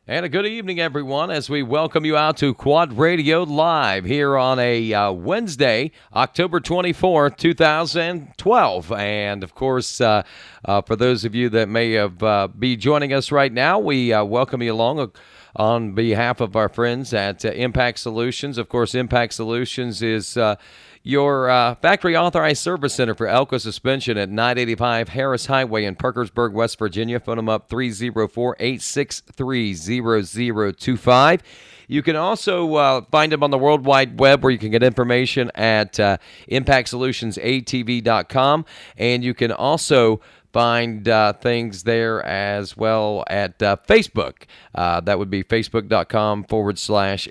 And a good evening, everyone, as we welcome you out to Quad Radio Live here on a Wednesday, October 24th, 2012. And, of course, for those of you that may have be joining us right now, we welcome you along on behalf of our friends at Impact Solutions. Of course, Impact Solutions is your factory-authorized service center for Elko suspension at 985 Harris Highway in Parkersburg, West Virginia. Phone them up 304-863-0025. You can also find them on the World Wide Web, where you can get information at impactsolutionsatv.com. And you can also find things there as well at Facebook. That would be facebook.com/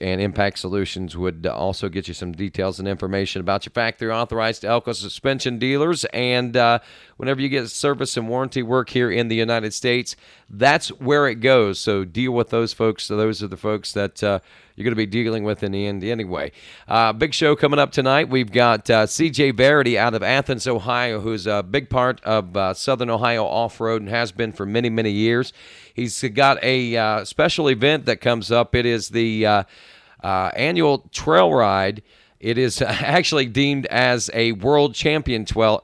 and Impact Solutions would also get you some details and information about your factory authorized Elko suspension dealers. And whenever you get service and warranty work here in the United States, that's where it goes. So deal with those folks. So those are the folks that you're going to be dealing with in the end anyway. Big show coming up tonight. We've got CJ Verity out of Athens, Ohio, who's a big part of Southern Ohio off-road and has been for many, many years. He's got a special event that comes up. It is the annual trail ride. It is actually deemed as a world champion trail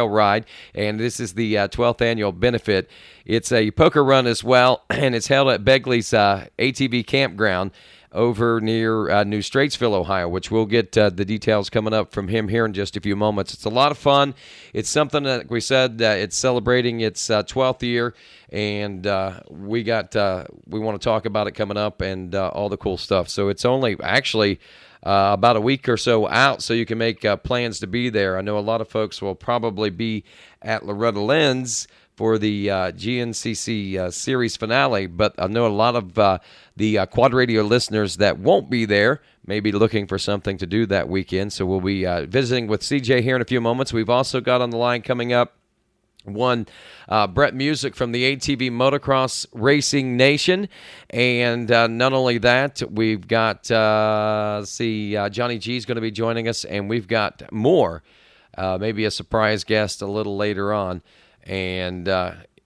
ride, and this is the 12th annual benefit. It's a poker run as well, and it's held at Begley's ATV campground over near New Straitsville, Ohio, which we'll get the details coming up from him here in just a few moments. It's a lot of fun. It's something that we said it's celebrating its 12th year, and we want to talk about it coming up and all the cool stuff. So it's only actually about a week or so out, so you can make plans to be there. I know a lot of folks will probably be at Loretta Lynn's for the GNCC series finale, but I know a lot of the Quad Radio listeners that won't be there may be looking for something to do that weekend, so we'll be visiting with CJ here in a few moments. We've also got on the line coming up Brett Musick from the ATV Motocross Racing Nation. And not only that, we've got, Johnny G is going to be joining us, and we've got more, maybe a surprise guest a little later on. And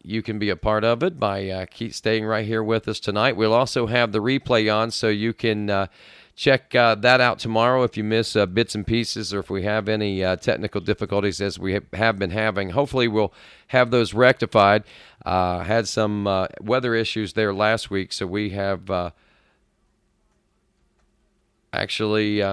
you can be a part of it by keep staying right here with us tonight. We'll also have the replay on, so you can check that out tomorrow if you miss bits and pieces, or if we have any technical difficulties as we have been having. Hopefully we'll have those rectified. Had some weather issues there last week, so we have actually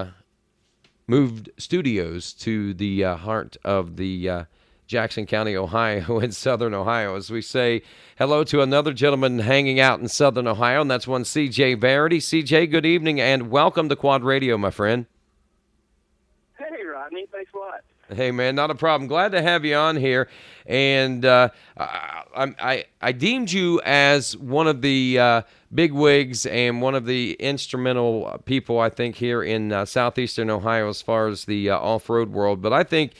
moved studios to the heart of the Jackson County, Ohio, in Southern Ohio, as we say hello to another gentleman hanging out in Southern Ohio, and that's one CJ Verity. CJ, good evening, and welcome to Quad Radio, my friend. Hey, Rodney. Thanks a lot. Hey, man, not a problem. Glad to have you on here. And I deemed you as one of the big wigs and one of the instrumental people, I think, here in southeastern Ohio as far as the off-road world. But I think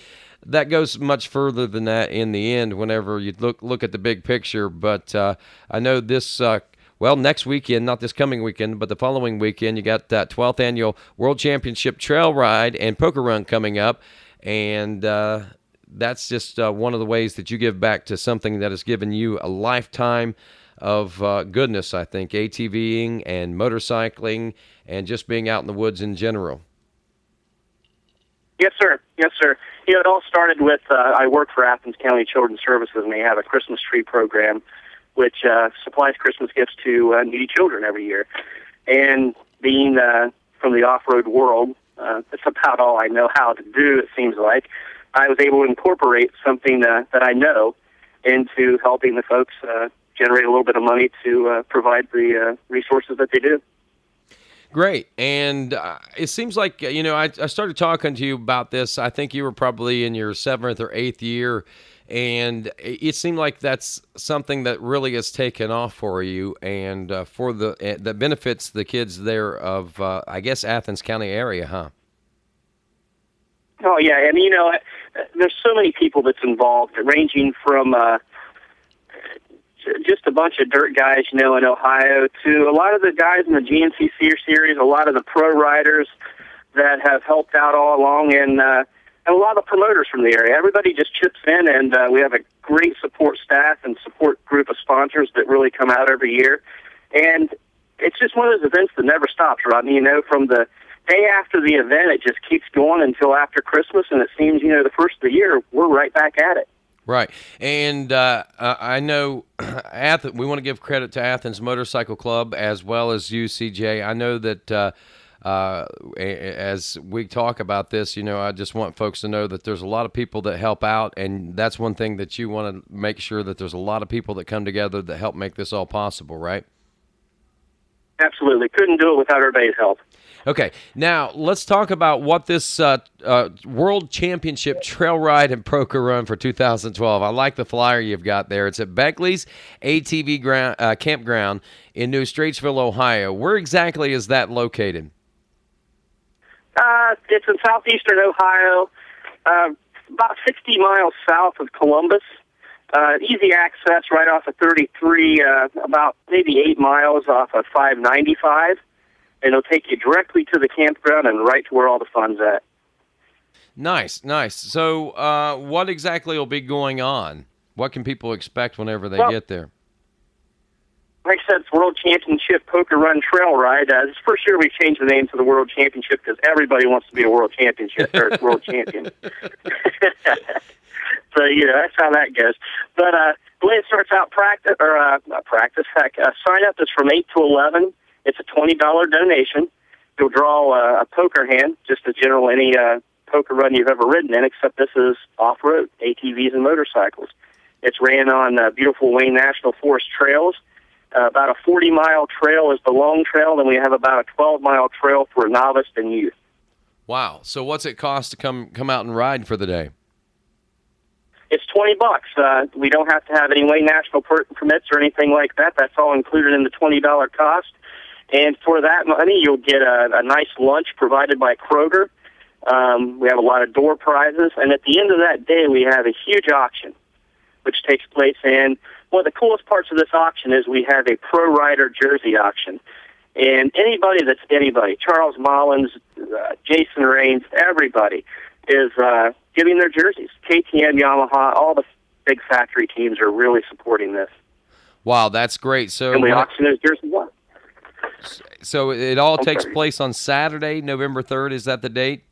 that goes much further than that in the end whenever you look at the big picture. But I know this, next weekend, not this coming weekend, but the following weekend, you got that 12th Annual World Championship Trail Ride and Poker Run coming up. And that's just one of the ways that you give back to something that has given you a lifetime of goodness, I think, ATVing and motorcycling and just being out in the woods in general. Yes, sir. Yes, sir. You know, it all started with I work for Athens County Children's Services, and they have a Christmas tree program which supplies Christmas gifts to needy children every year. And being from the off-road world, that's about all I know how to do, it seems like. I was able to incorporate something that I know into helping the folks generate a little bit of money to provide the resources that they do. Great. And it seems like, I started talking to you about this. I think you were probably in your 7th or 8th year, and it seemed like that's something that really has taken off for you and for that benefits the kids there of, I guess, Athens County area, huh? Oh, yeah. And, there's so many people that's involved, ranging from just a bunch of dirt guys, in Ohio, to a lot of the guys in the GNCC series, a lot of the pro riders that have helped out all along, and a lot of promoters from the area. Everybody just chips in, and we have a great support staff and support group of sponsors that really come out every year. And it's just one of those events that never stops, Rodney. You know, from the day after the event, it just keeps going until after Christmas, and it seems, you know, the first of the year, we're right back at it. Right. And I know we want to give credit to Athens Motorcycle Club as well as you, CJ. I know that as we talk about this, you know, I just want folks to know that there's a lot of people that help out, and that's one thing that you want to make sure that there's a lot of people that come together that help make this all possible, right? Absolutely. Couldn't do it without everybody's help. Okay, now let's talk about what this World Championship Trail Ride and Poker Run for 2012. I like the flyer you've got there. It's at Beckley's ATV Campground in New Streetsville, Ohio. Where exactly is that located? It's in southeastern Ohio, about 60 miles south of Columbus. Easy access right off of 33, about maybe 8 miles off of 595. And it'll take you directly to the campground and right to where all the fun's at. Nice, nice. So what exactly will be going on? What can people expect whenever they get there? Like I said, it's World Championship Poker Run Trail Ride. This first year we changed the name to the World Championship because everybody wants to be a world championship or world champion. So, you know, that's how that goes. But the way it starts out, sign up is from 8 to 11. It's a $20 donation. You'll draw a poker hand, just as general any poker run you've ever ridden in, except this is off-road, ATVs and motorcycles. It's ran on beautiful Wayne National Forest trails. About a 40-mile trail is the long trail, and we have about a 12-mile trail for novice and youth. Wow. So what's it cost to come out and ride for the day? It's $20. We don't have to have any Wayne National permits or anything like that. That's all included in the $20 cost. And for that money, you'll get a nice lunch provided by Kroger. We have a lot of door prizes. And at the end of that day, we have a huge auction, which takes place. And one of the coolest parts of this auction is we have a pro rider jersey auction. And anybody, Charles Mullins, Jason Raines, everybody is giving their jerseys. KTM, Yamaha, all the big factory teams are really supporting this. Wow, that's great. So and we auction those jerseys up. So it all takes place on Saturday, November 3rd. Is that the date?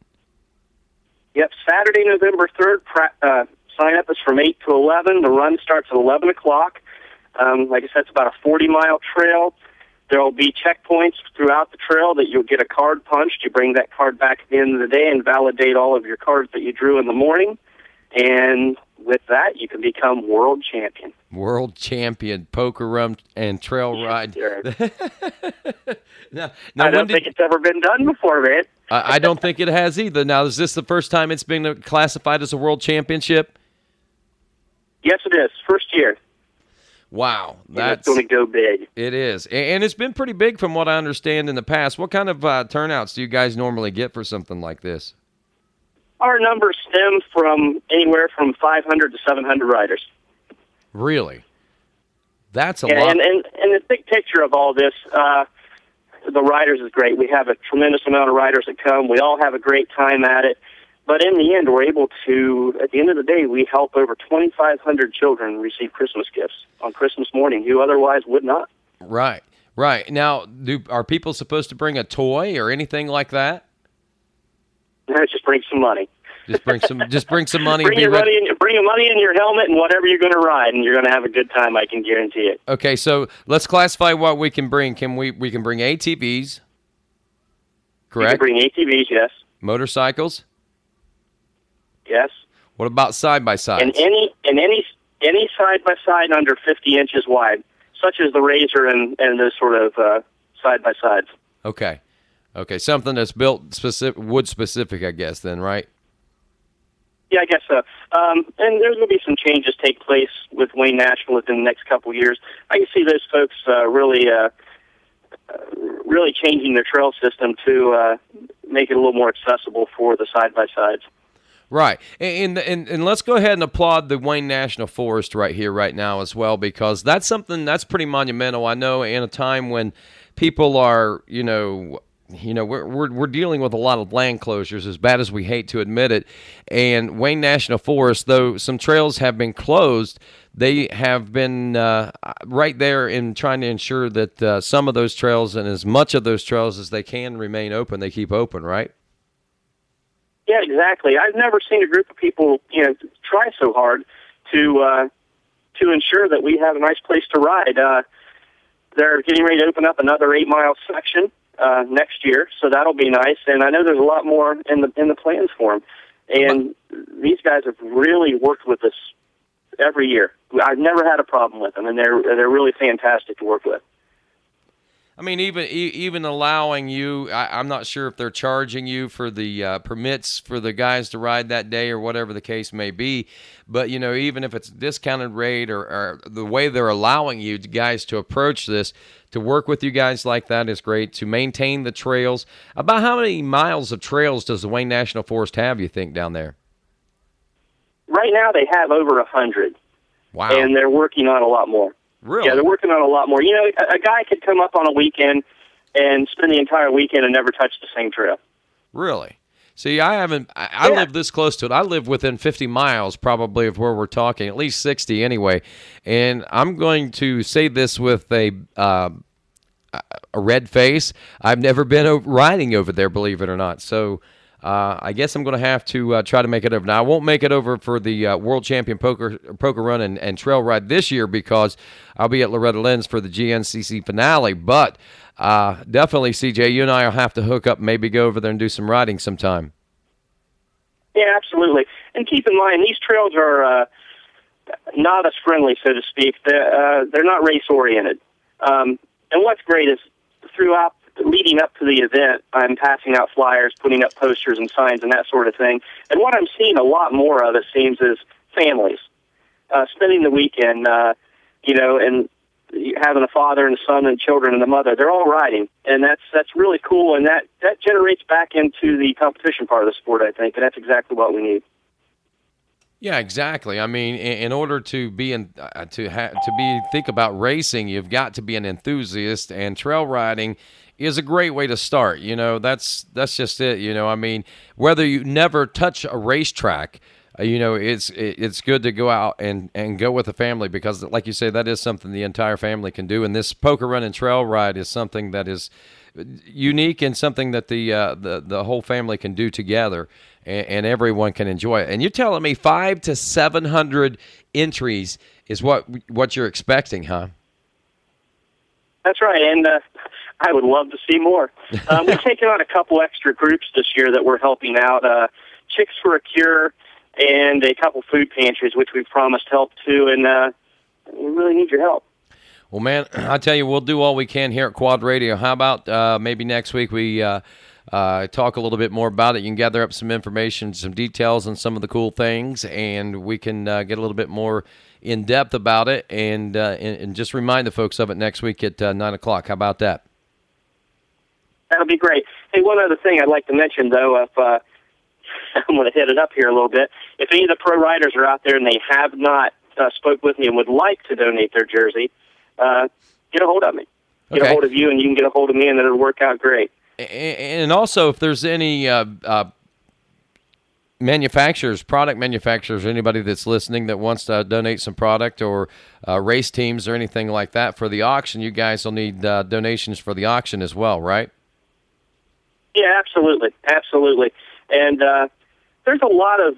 Yep, Saturday, November 3rd. Sign up is from 8 to 11. The run starts at 11 o'clock. Like I said, it's about a 40-mile trail. There will be checkpoints throughout the trail that you'll get a card punched. You bring that card back at the end of the day and validate all of your cards that you drew in the morning. And with that, you can become world champion. World champion, poker run and trail ride. Sure. now, I don't think it's ever been done before, man. I don't think it has either. Now, is this the first time it's been classified as a world championship? Yes, it is. First year. Wow. That's going to go big. It is. And it's been pretty big from what I understand in the past. What kind of turnouts do you guys normally get for something like this? Our numbers stem from anywhere from 500 to 700 riders. Really? That's a lot. And the big picture of all this, the riders is great. We have a tremendous amount of riders that come. We all have a great time at it. But in the end, we're able to, at the end of the day, we help over 2,500 children receive Christmas gifts on Christmas morning who otherwise would not. Right, right. Now, are people supposed to bring a toy or anything like that? No, just bring some money. Just bring some money. Bring your money in your helmet and whatever you're going to ride, and you're going to have a good time. I can guarantee it. Okay, so let's classify what we can bring. We can bring ATVs, correct? We can bring ATVs, yes. Motorcycles, yes. What about side by sides? And any side by side under 50 inches wide, such as the Razor and those sort of side by sides. Okay. Okay, something that's built wood specific, I guess, then, right? Yeah, I guess so. And there's going to be some changes take place with Wayne National within the next couple of years. I can see those folks really changing their trail system to make it a little more accessible for the side-by-sides. Right. And let's go ahead and applaud the Wayne National Forest right here, right now as well, because that's something that's pretty monumental. I know in a time when people are, you know, we're dealing with a lot of land closures, as bad as we hate to admit it. And Wayne National Forest, though some trails have been closed, they have been right there in trying to ensure that some of those trails and as much of those trails as they can remain open, they keep open, right? Yeah, exactly. I've never seen a group of people, try so hard to ensure that we have a nice place to ride. They're getting ready to open up another 8-mile section next year, so that'll be nice. And I know there's a lot more in the plans for them. And these guys have really worked with us every year. I've never had a problem with them, and they're really fantastic to work with. I mean, even allowing you, I'm not sure if they're charging you for the permits for the guys to ride that day or whatever the case may be, but, even if it's a discounted rate or the way they're allowing you guys to approach this, to work with you guys like that is great, to maintain the trails. About how many miles of trails does the Wayne National Forest have, you think, down there? Right now they have over 100. Wow. And they're working on a lot more. Really? Yeah, they're working on a lot more. A guy could come up on a weekend and spend the entire weekend and never touch the same trail. Really? See, I live this close to it. I live within 50 miles probably of where we're talking, at least 60 anyway. And I'm going to say this with a red face. I've never been riding over there, believe it or not. So I guess I'm going to have to try to make it over. Now, I won't make it over for the World Champion Poker Run and Trail Ride this year because I'll be at Loretta Lynn's for the GNCC finale. But definitely, CJ, you and I will have to hook up, maybe go over there and do some riding sometime. Yeah, absolutely. And keep in mind, these trails are not as friendly, so to speak. They're not race-oriented. And what's great is throughout leading up to the event, I'm passing out flyers, putting up posters and signs and that sort of thing. And what I'm seeing a lot more of, it seems, is families spending the weekend, and having a father and a son and children and a mother. They're all riding, and that's really cool, and that generates back into the competition part of the sport, I think, and that's exactly what we need. Yeah, exactly. I mean, in order to be think about racing, you've got to be an enthusiast, and trail riding is a great way to start. That's just it. I mean, whether you never touch a racetrack, it's good to go out and go with a family because, like you say, that is something the entire family can do. And this poker run and trail ride is something that is unique and something that the whole family can do together, and everyone can enjoy it. And you're telling me 500 to 700 entries is what you're expecting, huh? That's right, and I would love to see more. We've taken on a couple extra groups this year that we're helping out, Chicks for a Cure and a couple food pantries, which we've promised help to, and we really need your help. Well, man, I tell you, we'll do all we can here at Quad Radio. How about maybe next week we talk a little bit more about it? You can gather up some information, some details on some of the cool things, and we can get a little bit more in depth about it, and just remind the folks of it next week at 9 o'clock. How about that? That'll be great. Hey, one other thing I'd like to mention, though, if I'm going to hit it up here a little bit. If any of the pro riders are out there and they have not spoke with me and would like to donate their jersey, get a hold of me. Get a hold of you, and you can get a hold of me, and it'll work out great. And also, if there's any product manufacturers, anybody that's listening that wants to donate some product or race teams or anything like that for the auction, you guys will need donations for the auction as well, right? Yeah, absolutely. And there's a lot of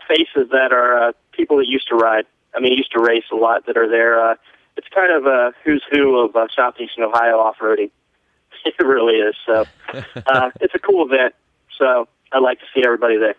faces that are people that used to ride. I mean, used to race a lot that are there. It's kind of a who's who of southeastern Ohio off-roading. It really is. So it's a cool event. So I'd like to see everybody there.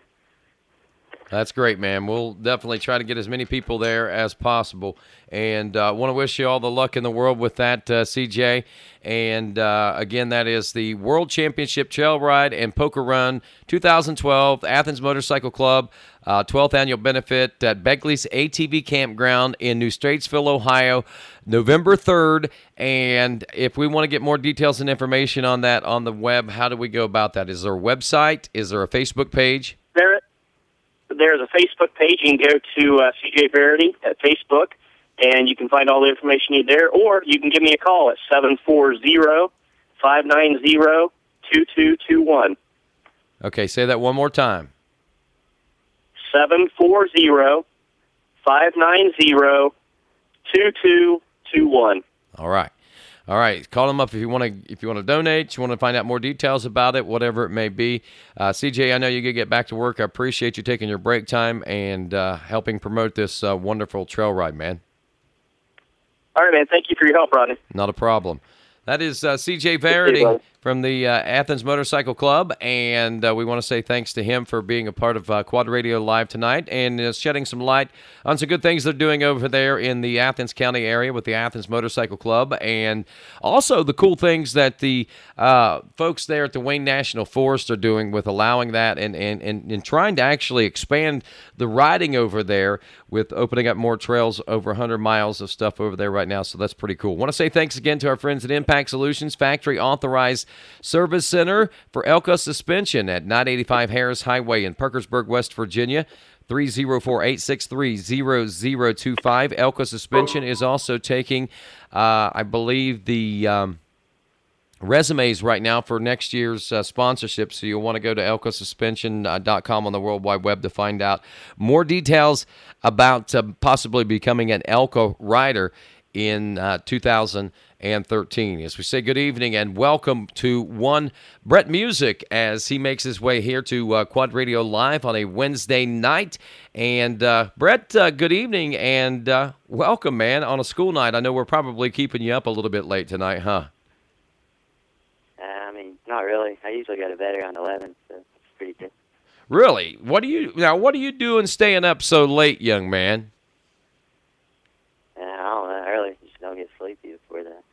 That's great, man. We'll definitely try to get as many people there as possible. And I want to wish you all the luck in the world with that, CJ. And, again, that is the World Championship Trail Ride and Poker Run 2012, Athens Motorcycle Club, 12th Annual Benefit at Begley's ATV Campground in New Statesville, Ohio, November 3rd. And if we want to get more details and information on that on the web, how do we go about that? Is there a website? Is there a Facebook page? There's a Facebook page. You can go to CJ Verity at Facebook, and you can find all the information you need there, or you can give me a call at 740-586-8255. 740-590-2221. Okay, say that one more time. 740-590-2221. All right. All right, call them up if you want to donate, you want to find out more details about it, whatever it may be. CJ, I know you got to get back to work. I appreciate you taking your break time and helping promote this wonderful trail ride, man. All right, man. Thank you for your help, Rodney. Not a problem. That is CJ Verity from the Athens Motorcycle Club, and we want to say thanks to him for being a part of Quad Radio Live tonight and shedding some light on some good things they're doing over there in the Athens County area with the Athens Motorcycle Club, and also the cool things that the folks there at the Wayne National Forest are doing with allowing that and trying to actually expand the riding over there with opening up more trails, over 100 miles of stuff over there right now, so that's pretty cool. Want to say thanks again to our friends at Impact Solutions, factory authorized service center for Elka Suspension at 985 Harris Highway in Parkersburg, West Virginia. 304-863-0025. Elka Suspension is also taking, I believe, the resumes right now for next year's sponsorship, so you'll want to go to elkasuspension.com on the World Wide Web to find out more details about possibly becoming an Elka rider in 2013. As we say good evening and welcome to one Brett Musick as he makes his way here to Quad Radio Live on a Wednesday night. And Brett, good evening and welcome, man, on a school night. I know we're probably keeping you up a little bit late tonight, huh? Not really. I usually go to bed around 11, so it's pretty good. Really? What are you doing staying up so late, young man? I don't know. Early. You just don't get sleepy before that.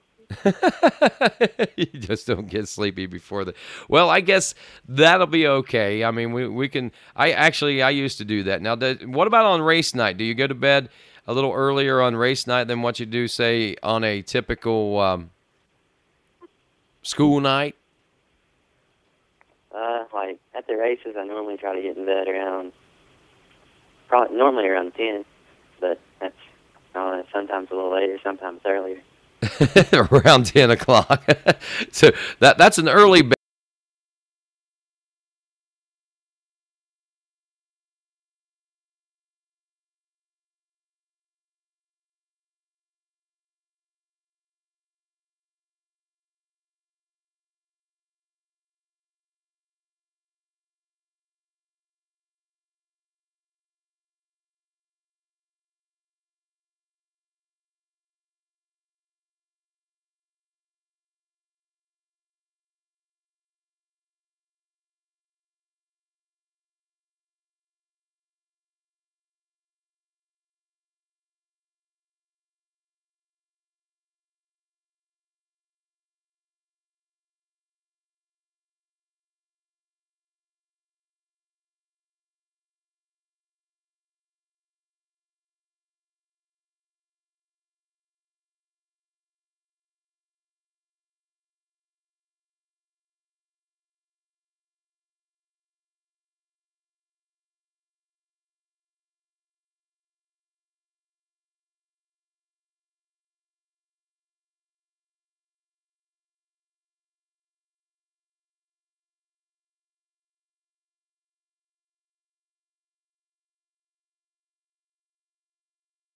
You just don't get sleepy before that. Well, I guess that'll be okay. I mean, we can. I used to do that. Now, what about on race night? Do you go to bed a little earlier on race night than what you do, say, on a typical school night? Like at the races, I normally try to get in bed normally around 10, but that's sometimes a little later, sometimes earlier. Around 10 o'clock. So that's an early bed.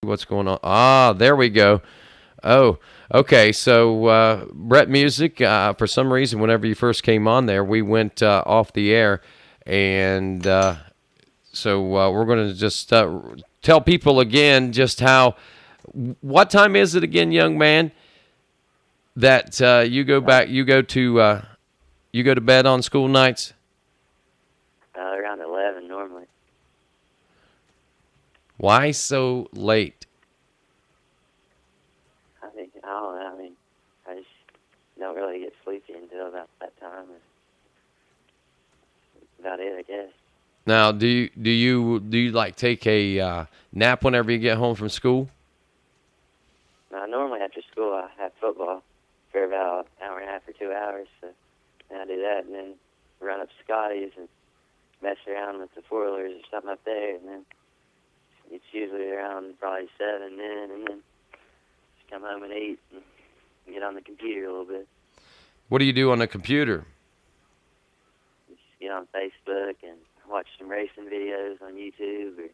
What's going on? Ah, there we go. Oh, okay. So Brett Musick, for some reason, whenever you first came on there, we went off the air, and so we're going to just tell people again just how. What time is it again, young man? That you go to bed on school nights? Around 11 normally. Why so late? I don't know. I just don't really get sleepy until about that time. That's about it, I guess. Now, do you like take a nap whenever you get home from school? Now, normally after school I have football for about an hour and a half or 2 hours. So then I do that and then run up Scotty's and mess around with the four-wheelers or something up there, and then it's usually around probably 7 then, and then just come home and eat and get on the computer a little bit. What do you do on the computer? Just get on Facebook and watch some racing videos on YouTube, or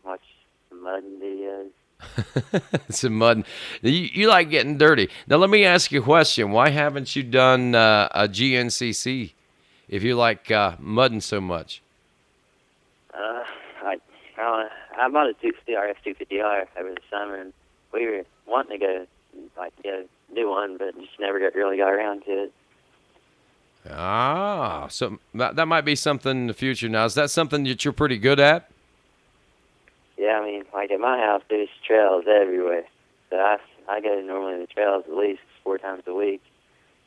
watch some mudding videos. Some mud. You like getting dirty. Now, let me ask you a question. Why haven't you done a GNCC if you like mudding so much? I bought a CRF 250R over the summer, and we were wanting to go do one, but just never really got around to it. Ah, so that might be something in the future. Now, is that something that you're pretty good at? Yeah, I mean, like at my house, there's trails everywhere. So I go normally to the trails at least 4 times a week.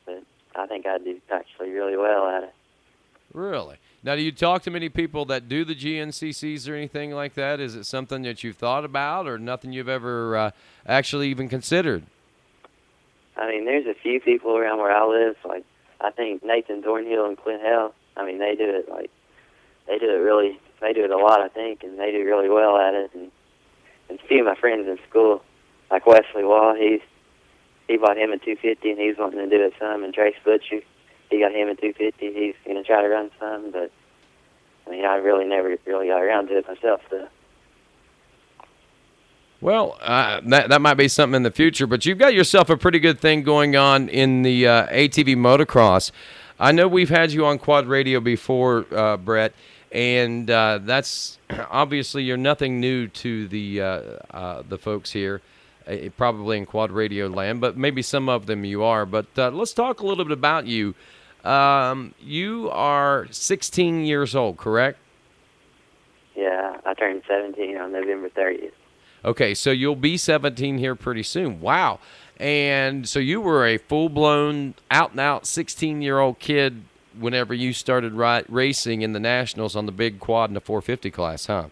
But I think I do actually really well at it. Really? Now, do you talk to many people that do the GNCCs or anything like that? Is it something that you've thought about, or nothing you've ever actually even considered? I mean, there's a few people around where I live. Like, I think Nathan Thornhill and Clint Hell, I mean, they do it a lot, I think, and they do really well at it. And a few of my friends in school, like Wesley Wall, he bought him a 250, and he's wanting to do it some. And Trace Butcher, he got him a 250. He's going to try to run some, but I mean, I really never really got around to it myself, though. Well, that might be something in the future, but you've got yourself a pretty good thing going on in the ATV motocross. I know we've had you on Quad Radio before, Brett, and that's obviously you're nothing new to the folks here, probably in Quad Radio land, but maybe some of them you are. But let's talk a little bit about you. You are 16 years old, correct? Yeah, I turned 17 on November 30th. Okay, so you'll be 17 here pretty soon. Wow. And so you were a full-blown, out-and-out 16-year-old kid whenever you started racing in the Nationals on the big quad in the 450 class, huh?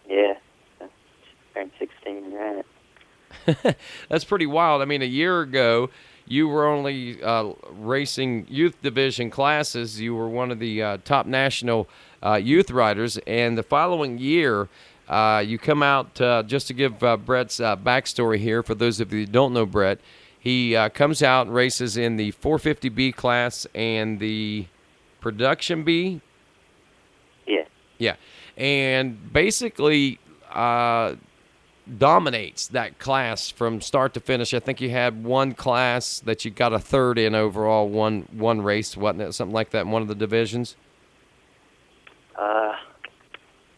Yeah, I turned 16 and ran it. That's pretty wild. I mean, a year ago, you were only racing youth division classes. You were one of the top national youth riders, and the following year, you come out, just to give Brett's backstory here, for those of you who don't know Brett, he comes out and races in the 450B class and the production B. Yeah. Yeah. And basically dominates that class from start to finish. I think you had one class that you got a third in overall, one race, wasn't it? Something like that in one of the divisions? I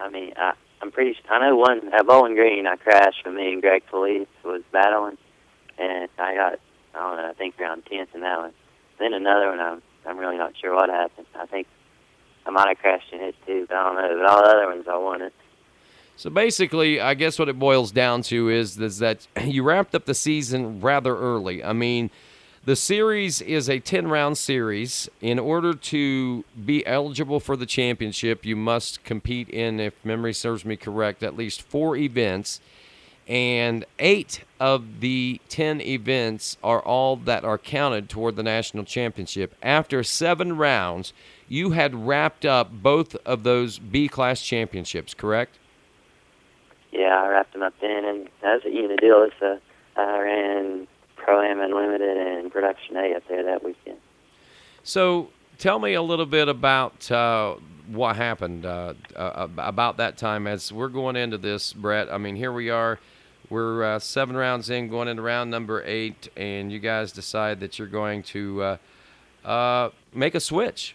mean, I'm pretty sure. I know one at Bowling Green, I crashed when me and Greg Police was battling, and I got, I don't know, I think around 10th in that one. Then another one, I'm really not sure what happened. I think I might have crashed in it too, but I don't know. But all the other ones, I won it. So basically, I guess what it boils down to is that you wrapped up the season rather early. I mean, the series is a 10-round series. In order to be eligible for the championship, you must compete in, if memory serves me correct, at least 4 events. And 8 of the 10 events are all that are counted toward the national championship. After 7 rounds, you had wrapped up both of those B-class championships, correct? Yeah, I wrapped them up then, and that was a unit deal. So I ran Pro-Am Unlimited and Production A up there that weekend. So tell me a little bit about what happened about that time as we're going into this, Brett. I mean, here we are. We're 7 rounds in, going into round number 8, and you guys decide that you're going to make a switch.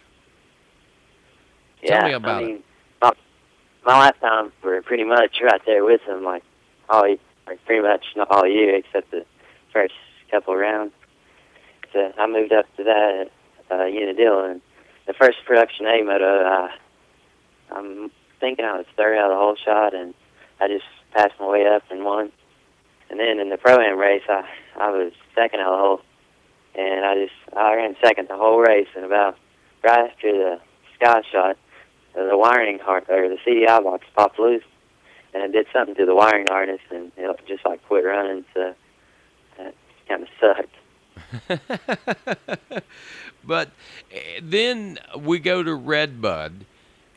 Yeah, Tell me about it. My last time we were pretty much right there with them, like pretty much not all year except the first couple rounds. So I moved up to that unit deal, and the first Production A moto, I'm thinking I was third out of the whole shot, and I just passed my way up and won. And then in the Pro-Am race, I was second out of the hole, and I ran second the whole race, and about right after the sky shot, the wiring or the CDI box popped loose, and it did something to the wiring harness, and it just like quit running, so that kind of sucked. But then we go to Redbud,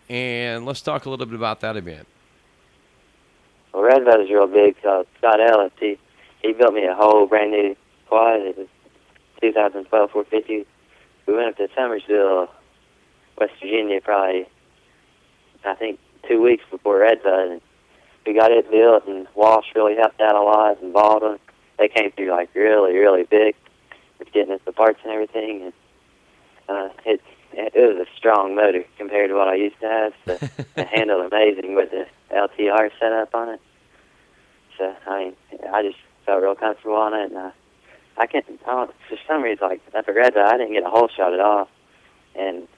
and let's talk a little bit about that event. Well, Redbud is real big, so Scott Ellis, he built me a whole brand new quad. It was 2012 450. We went up to Summersville, West Virginia, probably, I think, 2 weeks before Red Bud. And we got it built, and Walsh really helped out a lot, and Baldwin. They came through, like, really, really big with getting us the parts and everything. And it was a strong motor compared to what I used to have. So it handled amazing with the LTR setup on it. So, I mean, I just felt real comfortable on it. And for some reason, like, up at Red Bud, I didn't get a whole shot at all. And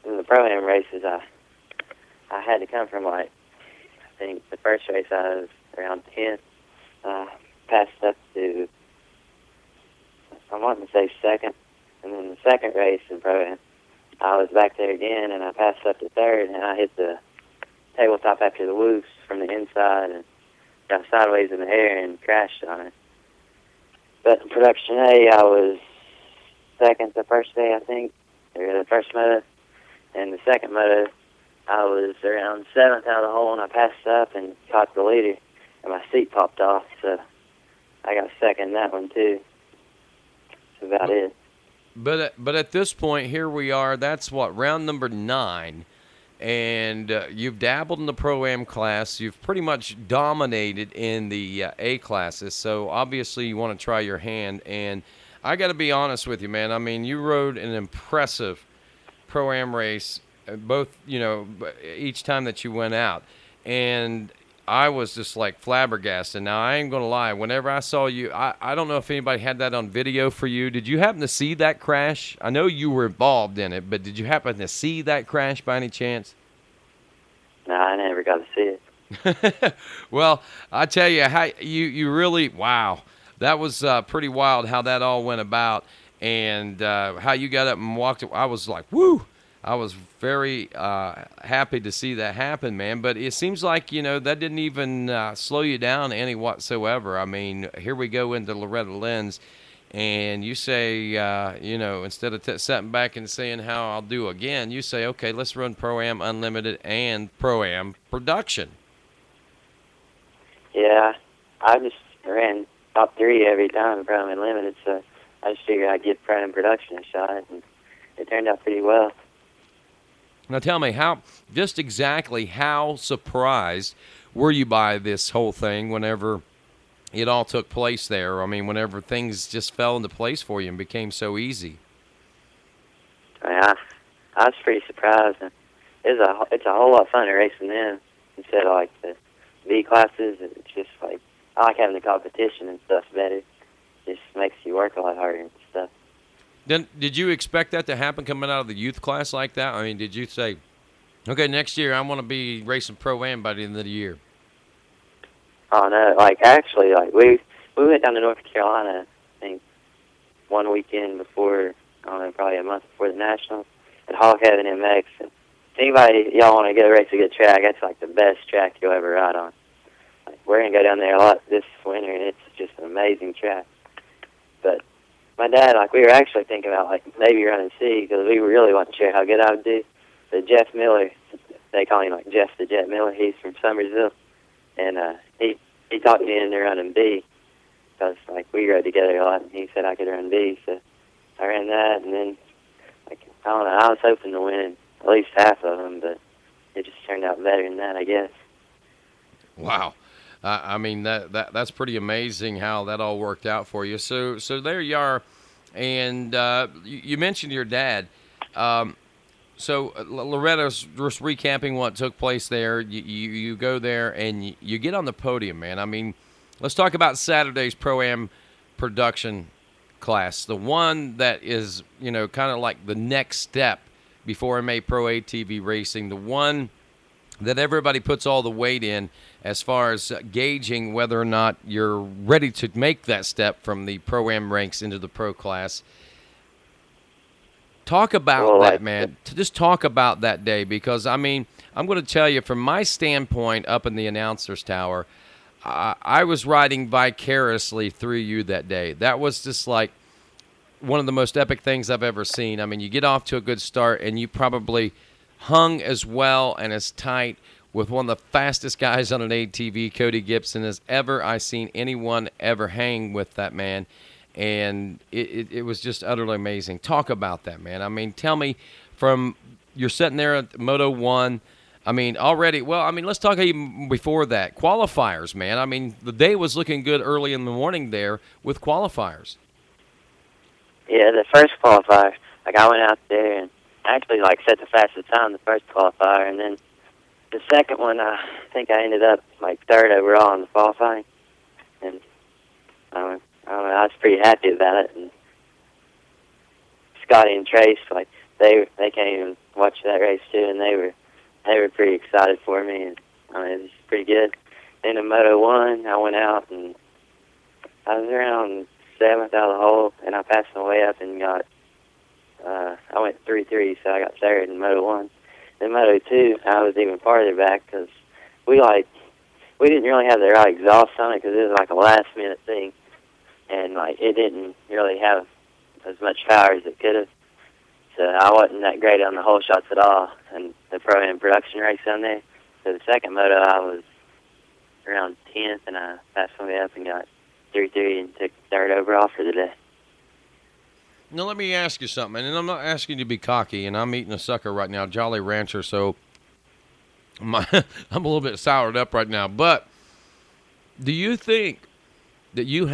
in the Pro-Am races, I had to come from, like, I think the first race I was around 10. Passed up to, I want to say second. And then the second race in Pro-Am, I was back there again, and I passed up to third, and I hit the tabletop after the whoops from the inside and got sideways in the air and crashed on it. But in Production A, I was second the first day, I think, or the first moto. And the second moto, I was around seventh out of the hole, and I passed up and caught the leader, and my seat popped off, so I got second in that one, too. That's about it. But at this point, here we are. That's what, round number 9, and you've dabbled in the Pro-Am class. You've pretty much dominated in the A classes, so obviously you want to try your hand. And I got to be honest with you, man. I mean, you rode an impressive Pro-Am race, both, you know, each time that you went out, and I was just like flabbergasted. Now, I ain't going to lie. Whenever I saw you, I don't know if anybody had that on video for you. Did you happen to see that crash? I know you were involved in it, but did you happen to see that crash by any chance? No, I never got to see it. Well, I tell you, how you really, wow. That was pretty wild how that all went about, and how you got up and walked. I was like, woo. I was very happy to see that happen, man. But it seems like, you know, that didn't even slow you down any whatsoever. I mean, here we go into Loretta Lynn's, and you say, you know, instead of sitting back and saying how I'll do again, you say, okay, let's run Pro-Am Unlimited and Pro-Am Production. Yeah, I just ran top 3 every time in Pro-Am Unlimited, so I just figured I'd give Pro-Am Production a shot, and it turned out pretty well. Now tell me, just exactly how surprised were you by this whole thing whenever it all took place there? I mean, whenever things just fell into place for you and became so easy. I was pretty surprised. It's a whole lot funner racing them instead of like the B classes. It's just like, I like having the competition and stuff better. It just makes you work a lot harder and stuff. Then, did you expect that to happen coming out of the youth class like that? I mean, did you say, okay, next year I want to be racing Pro-Am by the end of the year? Oh, no. Like, actually, like, we went down to North Carolina, I think, one weekend before, I don't know, probably a month before the Nationals, at Hog Heaven MX. And if anybody, y'all want to go race a good track, that's, like, the best track you'll ever ride on. Like, we're going to go down there a lot this winter, and it's just an amazing track. But my dad, like, we were actually thinking about, like, maybe running C, because we really wasn't sure how good I would do. But Jeff Miller, they call him, like, Jeff the Jet Miller, he's from Summersville, and he talked me into running B, because, like, we rode together a lot, and he said I could run B, so I ran that, and then, like, I don't know, I was hoping to win at least half of them, but it just turned out better than that, I guess. Wow. I mean, that's pretty amazing how that all worked out for you. So there you are, and you mentioned your dad. So Loretta's just recapping what took place there. You go there and you get on the podium, man. I mean, let's talk about Saturday's Pro-Am Production class, the one that is, you know, kind of like the next step before MA Pro ATV racing, the one that everybody puts all the weight in as far as gauging whether or not you're ready to make that step from the Pro-Am ranks into the Pro class. Talk about that, man. Just talk about that day, because, I mean, I'm going to tell you, from my standpoint up in the announcer's tower, I was riding vicariously through you that day. That was just like one of the most epic things I've ever seen. I mean, you get off to a good start, and you probably hung as well and as tight with one of the fastest guys on an ATV, Cody Gibson, as ever I seen anyone ever hang with that man. and it was just utterly amazing. Talk about that, man. I mean, tell me, from you're sitting there at Moto1. I mean, already. Well, I mean, let's talk even before that. Qualifiers, man. I mean, the day was looking good early in the morning there with qualifiers. Yeah, the first qualifier, like I went out there and actually like set the fastest time the first qualifier, and then the second one, I think I ended up like third overall in the qualifying, and I was pretty happy about it. And Scotty and Trace, like they came and watched that race too, and they were pretty excited for me, and it was pretty good. Then in Moto1, I went out and I was around 7th out of the hole, and I passed my way up and got I went 3-3, so I got third in Moto1. In Moto2, I was even farther back because we didn't really have the right exhaust on it because it was like a last-minute thing, and like it didn't really have as much power as it could have. So I wasn't that great on the hole shots at all, and the Pro-Am production race on there. So the second moto, I was around 10th, and I passed my way up and got 3-3 and took third overall for the day. Now, let me ask you something, and I'm not asking you to be cocky, and I'm eating a sucker right now, Jolly Rancher, so I'm a little bit soured up right now. But do you think that you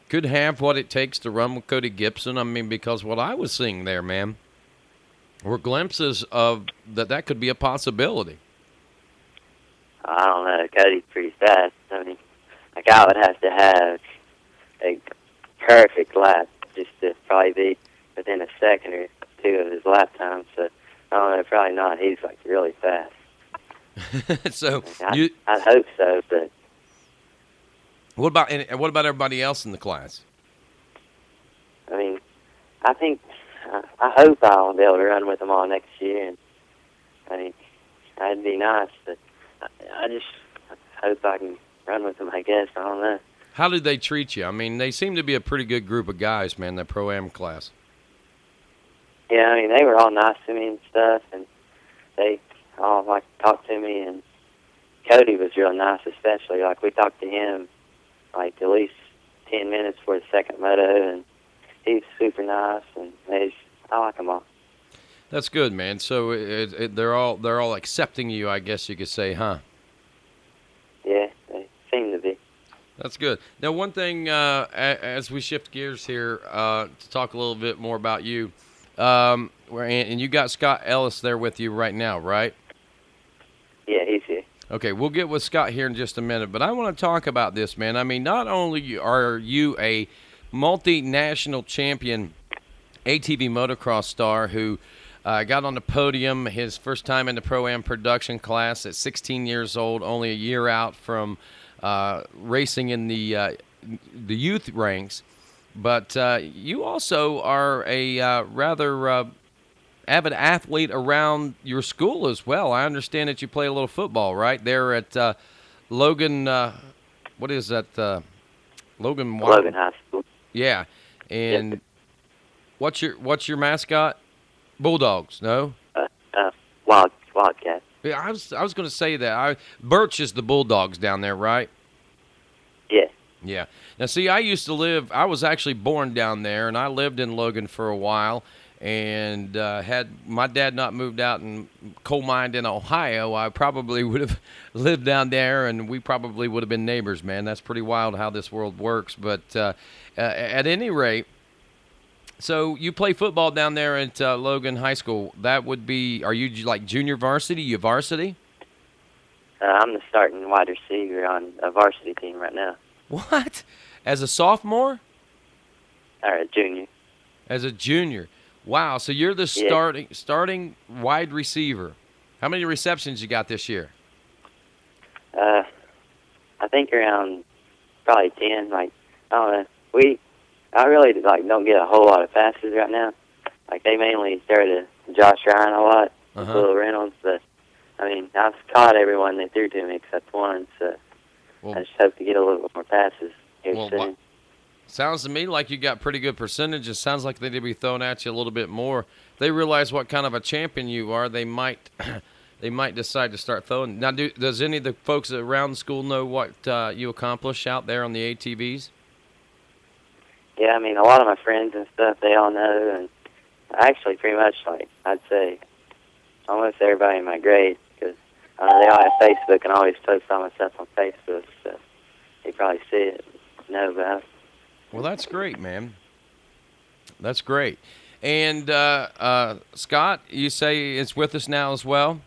could have what it takes to run with Cody Gibson? I mean, because what I was seeing there, man, were glimpses of that could be a possibility. I don't know. Cody's pretty fast. I mean, like I would have to have a perfect lap just to probably be within a second or two of his lap time. So I don't know. Probably not. He's like really fast. So I hope so, but. What about everybody else in the class? I mean, I think I hope I'll be able to run with them all next year, and I mean, that'd be nice. But I just hope I can run with them. I guess I don't know. How did they treat you? I mean, they seem to be a pretty good group of guys, man. That Pro-Am class. Yeah, I mean, they were all nice to me and stuff, and they all like talked to me. And Cody was real nice, especially like we talked to him like at least 10 minutes for the second moto, and he's super nice, and I like them all. That's good, man. So they're all accepting you, I guess you could say, huh? Yeah, they seem to be. That's good. Now, one thing, as we shift gears here to talk a little bit more about you, and you got Scott Ellis there with you right now, right? Yeah, he's here. Okay, we'll get with Scott here in just a minute, but I want to talk about this, man. I mean, not only are you a multinational champion ATV motocross star who got on the podium his first time in the Pro-Am production class at 16 years old, only a year out from racing in the youth ranks, but you also are a rather avid athlete around your school as well. I understand that you play a little football, right? There at Logan, what is that? Logan High School. Yeah. And yep. What's your mascot? Bulldogs, no? Wildcat. Yeah, I was going to say that. Borich is the Bulldogs down there, right? Yeah. Yeah. Now, see, I was actually born down there, and I lived in Logan for a while. And had my dad not moved out and coal mined in Ohio, I probably would have lived down there, and we probably would have been neighbors, man. That's pretty wild how this world works. But at any rate, so you play football down there at Logan High School. That would be, are you like junior varsity? You varsity? I'm the starting wide receiver on a varsity team right now. What? As a sophomore? Or a junior. As a junior. Wow, so you're the starting wide receiver. How many receptions you got this year? I think around probably 10. Like, I don't know. I really don't get a whole lot of passes right now. Like, they mainly throw to Josh Ryan a lot, Will Reynolds, but I mean, I've caught everyone they threw to me except one, so I just hope to get a little bit more passes here soon. Sounds to me like you got pretty good percentage. It sounds like they need to be thrown at you a little bit more. If they realize what kind of a champion you are, they might decide to start throwing. Now, does any of the folks around the school know what you accomplish out there on the ATVs? yeah, I mean, a lot of my friends and stuff, they all know, and actually pretty much, like, I'd say almost everybody in my grade, because they all have Facebook and I always post all my stuff on Facebook, so they probably see it, know about it. Well, that's great, man. That's great. And Scott, you say is with us now as well?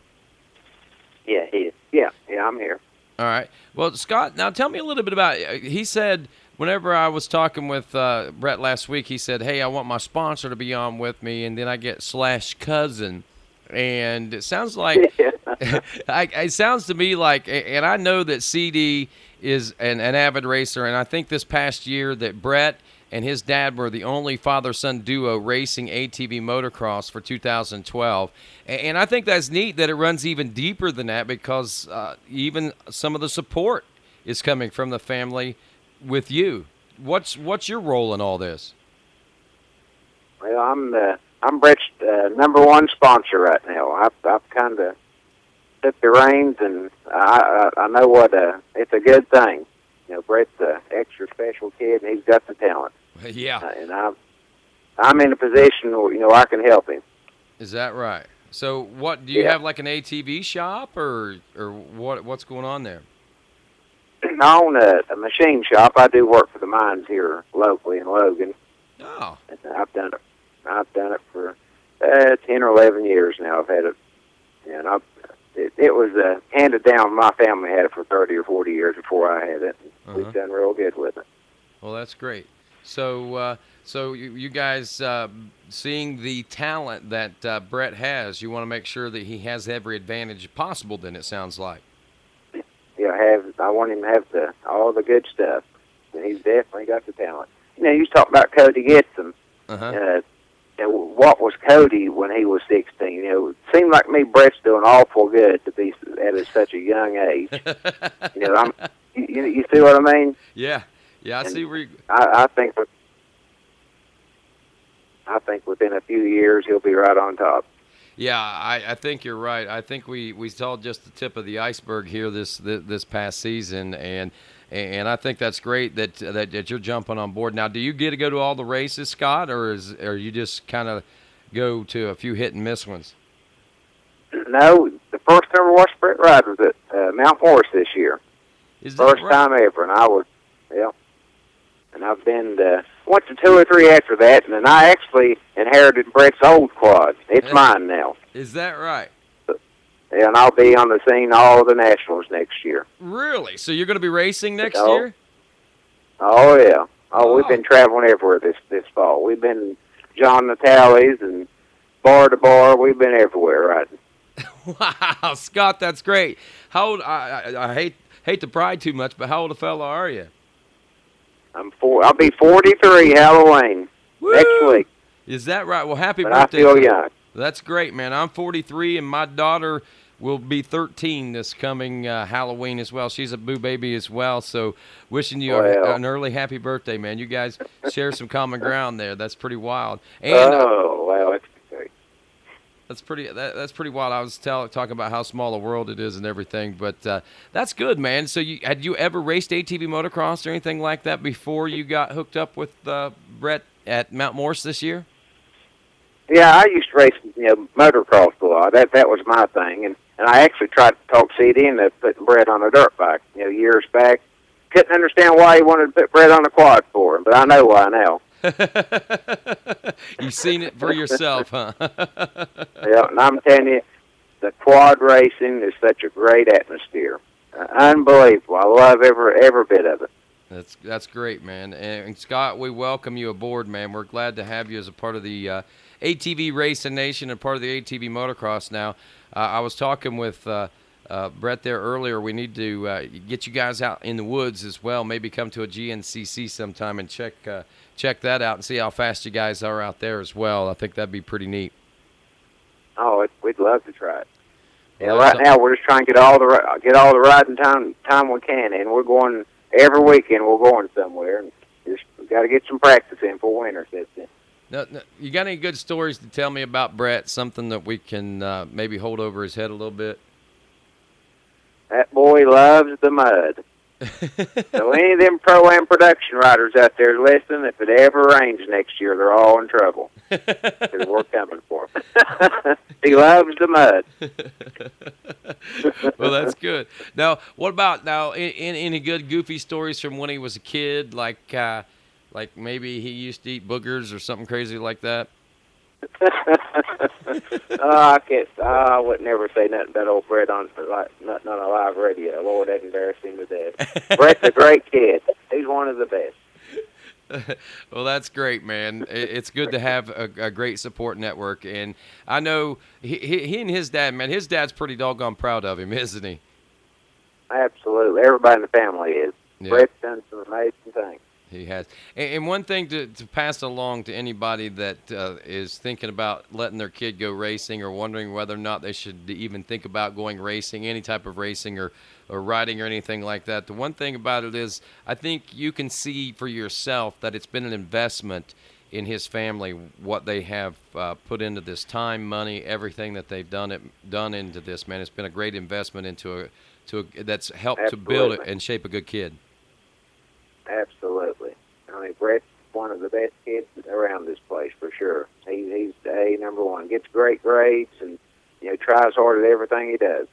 Yeah, he is. Yeah, I'm here. All right. Well, Scott, now tell me a little bit about, he said, whenever I was talking with Brett last week, he said, hey, I want my sponsor to be on with me, and then I get /cousin. And it sounds like, it sounds to me like, and I know that CD is an avid racer, and I think this past year that Brett and his dad were the only father-son duo racing ATV motocross for 2012. And I think that's neat that it runs even deeper than that, because even some of the support is coming from the family with you. What's your role in all this? Well, I'm Brett's #1 sponsor right now. I've kind of took the reins, and I know what it's a good thing. You know, Brett's an extra special kid, and he's got the talent. Yeah. And I'm in a position where, you know, I can help him. Is that right? So what, do you have like an ATV shop, or what's going on there? I own a machine shop. I do work for the mines here locally in Logan. Oh. And I've done it for 10 or 11 years now. I've had it, and it was handed down. My family had it for 30 or 40 years before I had it. We've done real good with it. Well, that's great. So, you guys seeing the talent that Brett has, you want to make sure that he has every advantage possible. Then it sounds like. Yeah, I want him to have all the good stuff, and he's definitely got the talent. You know, you talk about Cody Gibson. What was Cody when he was 16? You know, it seemed like me, Brett's doing awful good to be at such a young age. You know, you see what I mean? Yeah, I see where you... I think within a few years he'll be right on top. Yeah, I think you're right. I think we saw just the tip of the iceberg here this past season, and I think that's great that you're jumping on board. Now, do you get to go to all the races, Scott, or you just kind of go to a few hit and miss ones? No, the first time I watched Brett ride was at Mount Morris this year. Is that first right? time ever, and I was, and I've been went to 2 or 3 after that, and then I actually inherited Brett's old quad. It's mine now. Is that right? And I'll be on the scene all the Nationals next year. Really? So you're going to be racing next Oh. year? Oh, yeah. Oh, we've been traveling everywhere this fall. We've been John Natale's and bar to bar. We've been everywhere riding. Wow, Scott, that's great. How old? I hate to pry too much, but how old a fella are you? I'll be 43 Halloween next week. Is that right? Well, happy But birthday. I feel young. That's great, man. I'm 43, and my daughter will be 13 this coming Halloween as well. She's a boo baby as well, so wishing you an early happy birthday, man. You guys share some common ground there. That's pretty wild. And, well, it's great. That's pretty wild. I was talking about how small a world it is and everything, but that's good, man. So had you ever raced ATV motocross or anything like that before you got hooked up with Brett at Mount Morris this year? Yeah, I used to race, motocross a lot. That was my thing, and I actually tried to talk CD into putting Brett on a dirt bike, years back. Couldn't understand why he wanted to put Brett on a quad for him, but I know why now. You've seen it for yourself, huh? Yeah, and I'm telling you, the quad racing is such a great atmosphere. Unbelievable. I love every bit of it. That's great, man. And Scott, we welcome you aboard, man. We're glad to have you as a part of the ATV Racing Nation and part of the ATV motocross now. I was talking with Brett there earlier. We need to get you guys out in the woods as well. Maybe come to a GNCC sometime and check that out and see how fast you guys are out there as well. I think that'd be pretty neat. Oh, we'd love to try it. Yeah, right now we're just trying to get all the riding time we can, and we're going every weekend. We're going somewhere, and just got to get some practice in for winter. That's it. No, you got any good stories to tell me about Brett? Something that we can maybe hold over his head a little bit? That boy loves the mud. So any of them Pro-Am production riders out there listening, if it ever rains next year, they're all in trouble. Because we're coming for him. He loves the mud. Well, that's good. Now, what about any good goofy stories from when he was a kid, like maybe he used to eat boogers or something crazy like that? I would never say nothing about old Brett nothing on a live radio. Lord, that embarrassed him to death. Brett's a great kid. He's one of the best. Well, that's great, man. It's good to have a great support network, and I know he and his dad, man. His dad's pretty doggone proud of him, isn't he? Absolutely. Everybody in the family is. Yeah. Brett's done some amazing things. He has. And one thing to pass along to anybody that is thinking about letting their kid go racing or wondering whether or not they should even think about going racing, any type of racing or riding or anything like that. The one thing about it is I think you can see for yourself that it's been an investment in his family, what they have put into this time, money, everything that they've done into this, man. It's been a great investment into that's helped to build it and shape a good kid. Absolutely. I mean, Brett's one of the best kids around this place for sure. He's the number one. Gets great grades and tries hard at everything he does.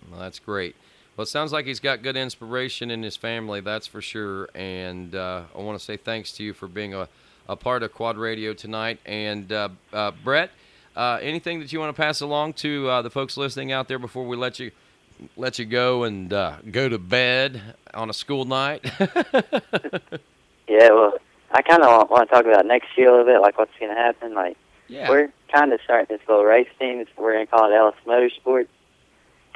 Well, that's great. Well, it sounds like he's got good inspiration in his family, that's for sure. And I want to say thanks to you for being a part of Quad Radio tonight. And Brett, anything that you want to pass along to the folks listening out there before we let you go and go to bed on a school night? Yeah, well, I kind of want to talk about next year a little bit, like what's going to happen. Like, we're kind of starting this little race team. We're going to call it Ellis Motorsports,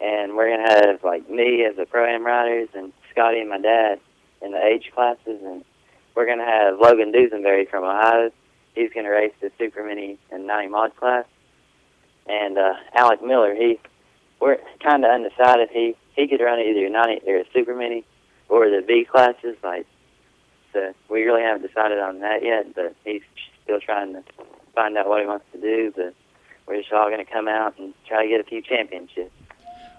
and we're going to have, like, me as the Pro-Am riders and Scotty and my dad in the age classes, and we're going to have Logan Dusenberry from Ohio. He's going to race the Super Mini and 90 mod class. And Alec Miller, we're kind of undecided. He could run either a 90 or a Super Mini or the B classes. Like, so we really haven't decided on that yet, but he's still trying to find out what he wants to do. But we're just all going to come out and try to get a few championships.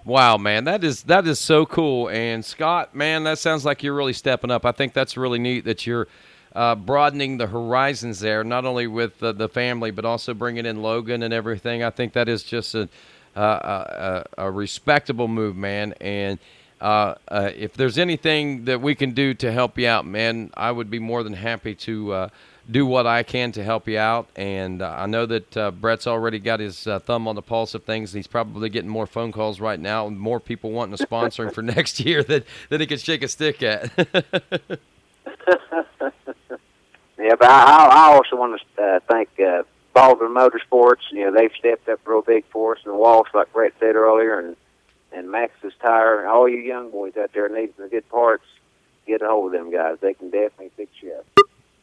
Wow, man, that is so cool. And Scott, man, that sounds like you're really stepping up. I think that's really neat that you're broadening the horizons there, not only with the family, but also bringing in Logan and everything. I think that is just a respectable move, man. And if there's anything that we can do to help you out, man, I would be more than happy to do what I can to help you out. And I know that Brett's already got his thumb on the pulse of things. He's probably getting more phone calls right now and more people wanting to sponsor him for next year that he can shake a stick at. Yeah, but I also want to thank Baldwin Motorsports. They've stepped up real big for us, and Walsh, like Brett said earlier, and Max's Tire. All you young boys out there needing the good parts, get a hold of them guys. They can definitely fix you up.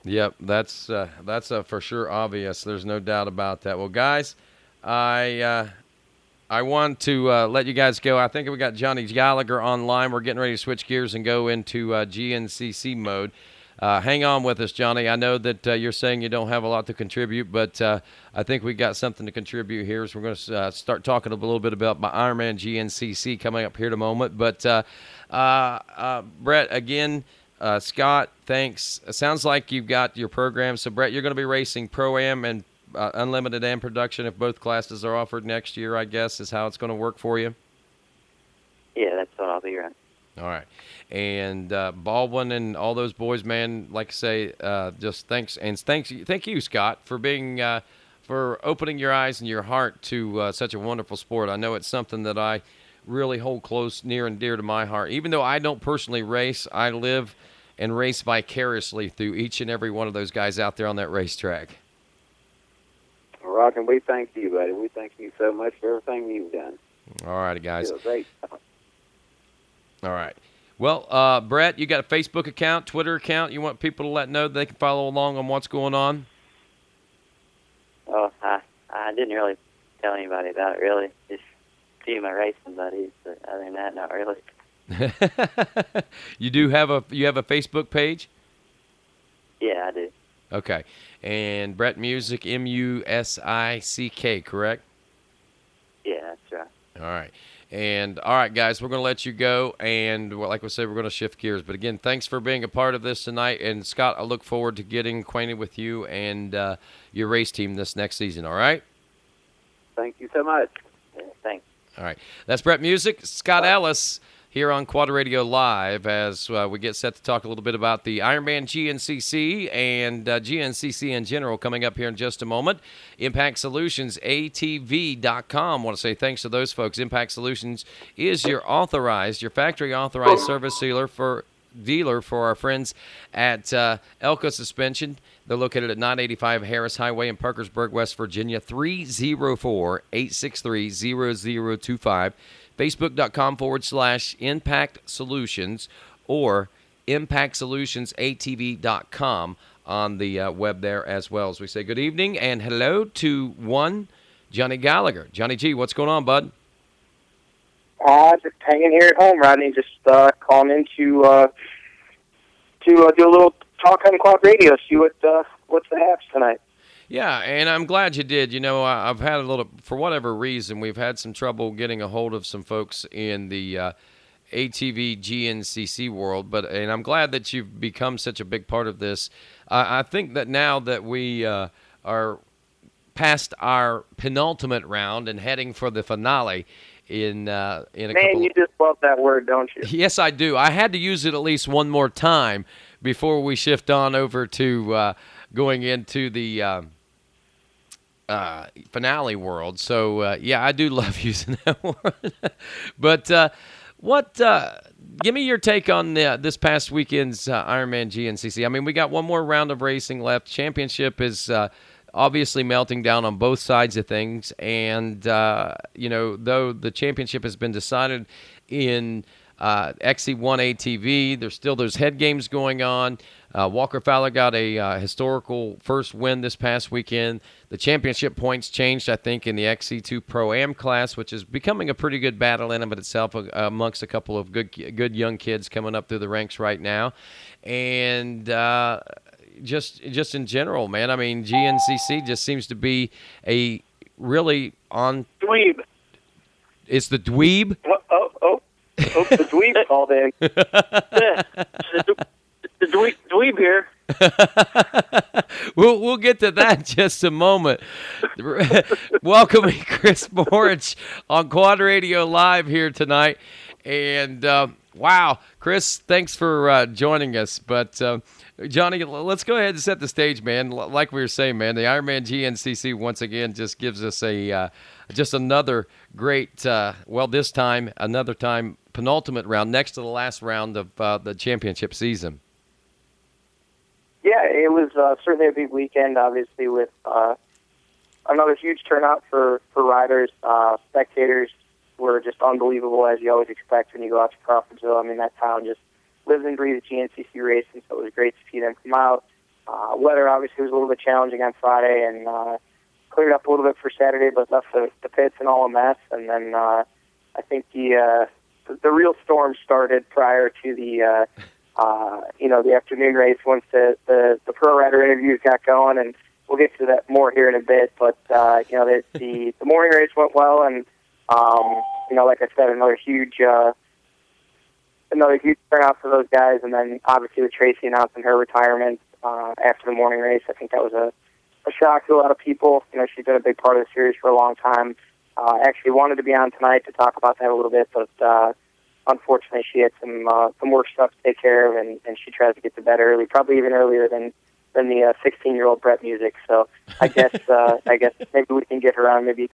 Yep, that's for sure obvious. There's no doubt about that. Well, guys, I want to let you guys go. I think we got Johnny Gallagher online. We're getting ready to switch gears and go into GNCC mode. Hang on with us, Johnny. I know that you're saying you don't have a lot to contribute, but I think we got something to contribute here. So we're going to start talking a little bit about my Ironman GNCC coming up here in a moment. But Brett, again, Scott, thanks. It sounds like you've got your program. So, Brett, you're going to be racing Pro-Am and Unlimited and Production if both classes are offered next year, I guess, is how it's going to work for you? Yeah, that's what I'll be running. All right. And Baldwin and all those boys, man, like I say, just thanks. And thank you, Scott, for being for opening your eyes and your heart to such a wonderful sport. I know it's something that I really hold close, near and dear to my heart. Even though I don't personally race, I live and race vicariously through each and every one of those guys out there on that racetrack. Rock, and we thank you, buddy. We thank you so much for everything you've done. All righty, guys. It was great. All right. Well, Brett, you got a Facebook account, Twitter account. You want people to know they can follow along on what's going on? Oh, I didn't really tell anybody about it, really. Just a few of my racing buddies, but other than that, not really. You have a Facebook page? Yeah, I do. Okay. And Brett Musick, Musick, correct? Yeah, that's right. All right. And all right, guys, we're going to let you go. And like we said, we're going to shift gears. But again, thanks for being a part of this tonight. And Scott, I look forward to getting acquainted with you and your race team this next season. All right? Thank you so much. Yeah, thanks. All right. That's Brett Musick, Scott Ellis here on Quad Radio Live as we get set to talk a little bit about the Ironman GNCC and GNCC in general coming up here in just a moment. Impact Solutions, ATV.com. I want to say thanks to those folks. Impact Solutions is your factory authorized service dealer for our friends at Elko Suspension. They're located at 985 Harris Highway in Parkersburg, West Virginia, 304-863-0025. Facebook.com/Impact Solutions or ImpactSolutionsATV.com on the web there as well. As we say good evening and hello to one Johnny Gallagher. Johnny G, what's going on, bud? Just hanging here at home, Rodney. Just calling in to do a little talk on Quad Radio, see what's the haps tonight. Yeah, and I'm glad you did. You know, I've had a little, for whatever reason, we've had some trouble getting a hold of some folks in the ATV GNCC world, and I'm glad that you've become such a big part of this. I think that now that we are past our penultimate round and heading for the finale in a couple. Man, you just love that word, don't you? Yes, I do. I had to use it at least one more time before we shift on over to going into the finale world. So, yeah, I do love using that word. But give me your take on this past weekend's Ironman GNCC. I mean, we got one more round of racing left. Championship is obviously melting down on both sides of things. And, you know, though the championship has been decided in XC1 ATV, there's still those head games going on. Walker Fowler got a historical first win this past weekend. The championship points changed, I think, in the XC2 Pro-Am class, which is becoming a pretty good battle in and of itself amongst a couple of good young kids coming up through the ranks right now. And just in general, man, I mean, GNCC just seems to be a really on... Dweeb. It's the dweeb? Oh, the dweeb called in. The dweeb here. We'll get to that in just a moment. Welcoming Chris Borich on Quad Radio Live here tonight. And, wow, Chris, thanks for joining us. But, Johnny, let's go ahead and set the stage, man. Like we were saying, man, the Ironman GNCC once again just gives us just another great, this time, penultimate round, next to the last round of the championship season. Yeah, it was certainly a big weekend, obviously, with another huge turnout for riders. Spectators were just unbelievable, as you always expect when you go out to Crawfordsville. I mean, that town just lives and breathes GNCC racing, so it was great to see them come out. Weather, obviously, was a little bit challenging on Friday, and cleared up a little bit for Saturday, but left the pits and all a mess. And then I think the real storm started prior to the afternoon race once the pro rider interviews got going, and we'll get to that more here in a bit. But the morning race went well, and like I said, another huge turnout for those guys. And then obviously with Tracy announcing her retirement after the morning race, I think that was a shock to a lot of people. You know, she's been a big part of the series for a long time. Actually wanted to be on tonight to talk about that a little bit, but unfortunately, she had some work stuff to take care of, and she tries to get to bed early, probably even earlier than the 16-year-old Brett Musick. So I guess maybe we can get her on maybe